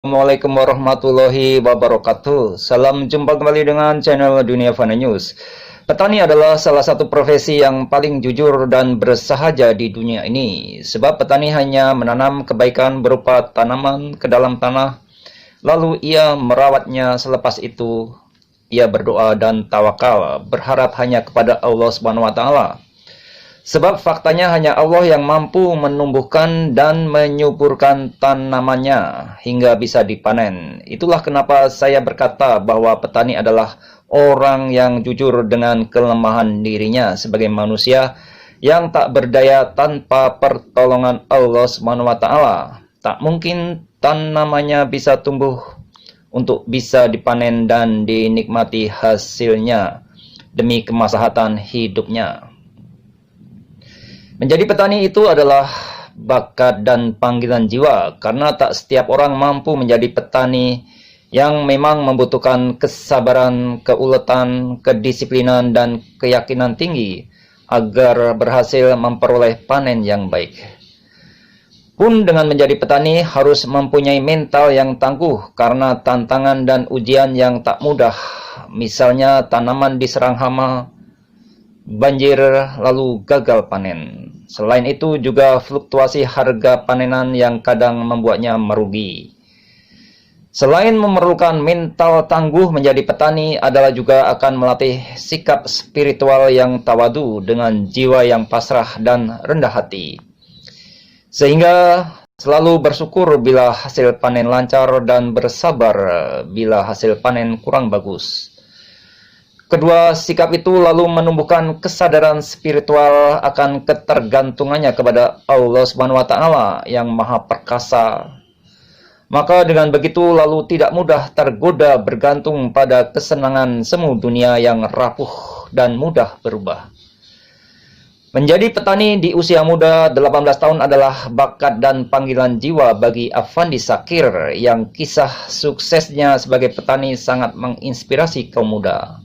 Assalamualaikum warahmatullahi wabarakatuh. Salam jumpa kembali dengan channel Dunia Fana News. Petani adalah salah satu profesi yang paling jujur dan bersahaja di dunia ini. Sebab petani hanya menanam kebaikan berupa tanaman ke dalam tanah, lalu ia merawatnya. Selepas itu ia berdoa dan tawakal, berharap hanya kepada Allah Subhanahu wa taala. Sebab faktanya hanya Allah yang mampu menumbuhkan dan menyuburkan tanamannya hingga bisa dipanen. Itulah kenapa saya berkata bahwa petani adalah orang yang jujur dengan kelemahan dirinya sebagai manusia yang tak berdaya tanpa pertolongan Allah Subhanahu wa taala. Tak mungkin tanamannya bisa tumbuh untuk bisa dipanen dan dinikmati hasilnya demi kemaslahatan hidupnya. Menjadi petani itu adalah bakat dan panggilan jiwa, karena tak setiap orang mampu menjadi petani yang memang membutuhkan kesabaran, keuletan, kedisiplinan, dan keyakinan tinggi agar berhasil memperoleh panen yang baik. Pun dengan menjadi petani harus mempunyai mental yang tangguh karena tantangan dan ujian yang tak mudah. Misalnya tanaman diserang hama, banjir, lalu gagal panen. Selain itu juga fluktuasi harga panenan yang kadang membuatnya merugi. Selain memerlukan mental tangguh, menjadi petani adalah juga akan melatih sikap spiritual yang tawadu dengan jiwa yang pasrah dan rendah hati. Sehingga selalu bersyukur bila hasil panen lancar dan bersabar bila hasil panen kurang bagus. Kedua sikap itu lalu menumbuhkan kesadaran spiritual akan ketergantungannya kepada Allah Subhanahu wa taala yang Maha Perkasa. Maka dengan begitu lalu tidak mudah tergoda bergantung pada kesenangan semu dunia yang rapuh dan mudah berubah. Menjadi petani di usia muda 18 tahun adalah bakat dan panggilan jiwa bagi Afandi Shakir yang kisah suksesnya sebagai petani sangat menginspirasi kaum muda.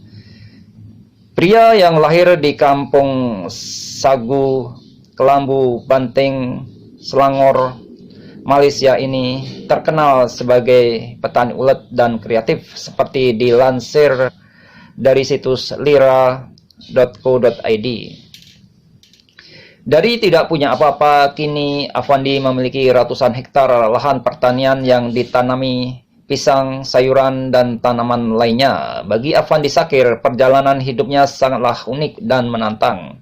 Pria yang lahir di kampung Sagu, Kelambu, Banting, Selangor, Malaysia ini terkenal sebagai petani ulet dan kreatif seperti dilansir dari situs lira.co.id. Dari tidak punya apa-apa, kini Afandi memiliki ratusan hektar lahan pertanian yang ditanami pisang, sayuran, dan tanaman lainnya. Bagi Afandi Shakir, perjalanan hidupnya sangatlah unik dan menantang.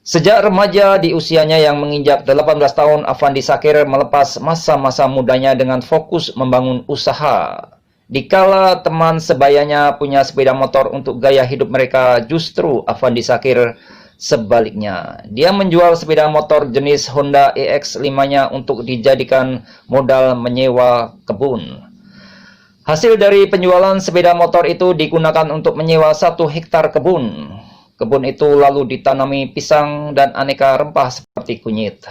Sejak remaja di usianya yang menginjak 18 tahun, Afandi Shakir melepas masa-masa mudanya dengan fokus membangun usaha. Dikala teman sebayanya punya sepeda motor untuk gaya hidup mereka, justru Afandi Shakir sebaliknya. Dia menjual sepeda motor jenis Honda EX5-nya untuk dijadikan modal menyewa kebun. Hasil dari penjualan sepeda motor itu digunakan untuk menyewa 1 hektar kebun. Kebun itu lalu ditanami pisang dan aneka rempah seperti kunyit.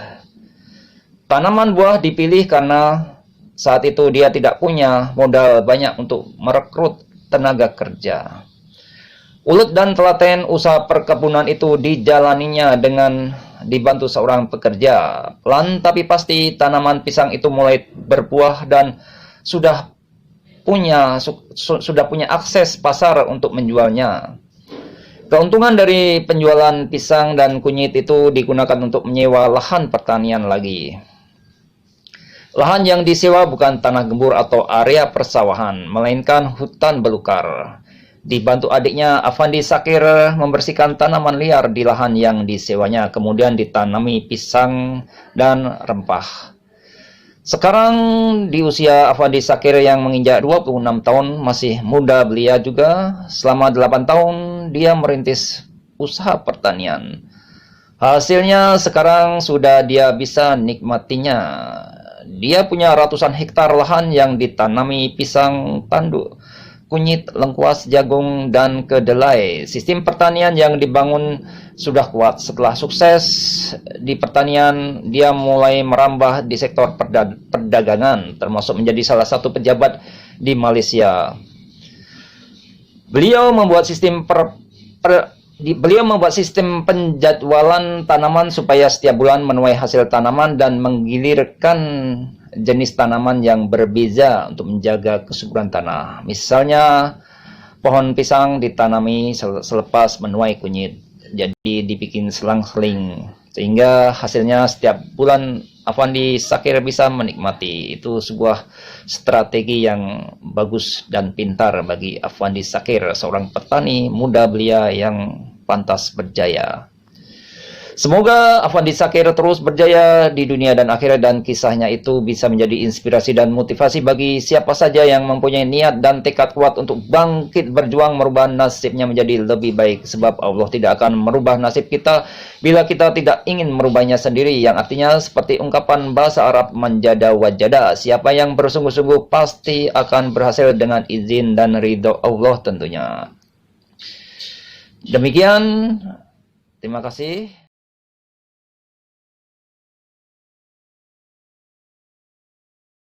Tanaman buah dipilih karena saat itu dia tidak punya modal banyak untuk merekrut tenaga kerja. Ulet dan telaten usaha perkebunan itu dijalaninya dengan dibantu seorang pekerja. Pelan tapi pasti tanaman pisang itu mulai berbuah dan sudah punya akses pasar untuk menjualnya. Keuntungan dari penjualan pisang dan kunyit itu digunakan untuk menyewa lahan pertanian lagi. Lahan yang disewa bukan tanah gembur atau area persawahan, melainkan hutan belukar. Dibantu adiknya, Afandi Shakir membersihkan tanaman liar di lahan yang disewanya, kemudian ditanami pisang dan rempah. Sekarang di usia Afandi Shakir yang menginjak 26 tahun, masih muda belia juga, selama 8 tahun dia merintis usaha pertanian. Hasilnya sekarang sudah dia bisa nikmatinya. Dia punya ratusan hektar lahan yang ditanami pisang, tanduk, kunyit, lengkuas, jagung, dan kedelai. Sistem pertanian yang dibangun sudah kuat. Setelah sukses di pertanian, dia mulai merambah di sektor perdagangan, termasuk menjadi salah satu pejabat di Malaysia. Beliau membuat sistem penjadwalan tanaman supaya setiap bulan menuai hasil tanaman dan menggilirkan jenis tanaman yang berbeza untuk menjaga kesuburan tanah. Misalnya, pohon pisang ditanami selepas menuai kunyit, jadi dibikin selang-seling, sehingga hasilnya setiap bulan Afandi Shakir bisa menikmati. Itu sebuah strategi yang bagus dan pintar bagi Afandi Shakir, seorang petani muda belia yang pantas berjaya. Semoga Afandi Shakir terus berjaya di dunia dan akhirat, dan kisahnya itu bisa menjadi inspirasi dan motivasi bagi siapa saja yang mempunyai niat dan tekad kuat untuk bangkit berjuang merubah nasibnya menjadi lebih baik. Sebab Allah tidak akan merubah nasib kita bila kita tidak ingin merubahnya sendiri, yang artinya seperti ungkapan bahasa Arab manjada wajada. Siapa yang bersungguh-sungguh pasti akan berhasil dengan izin dan ridho Allah tentunya. Demikian, terima kasih.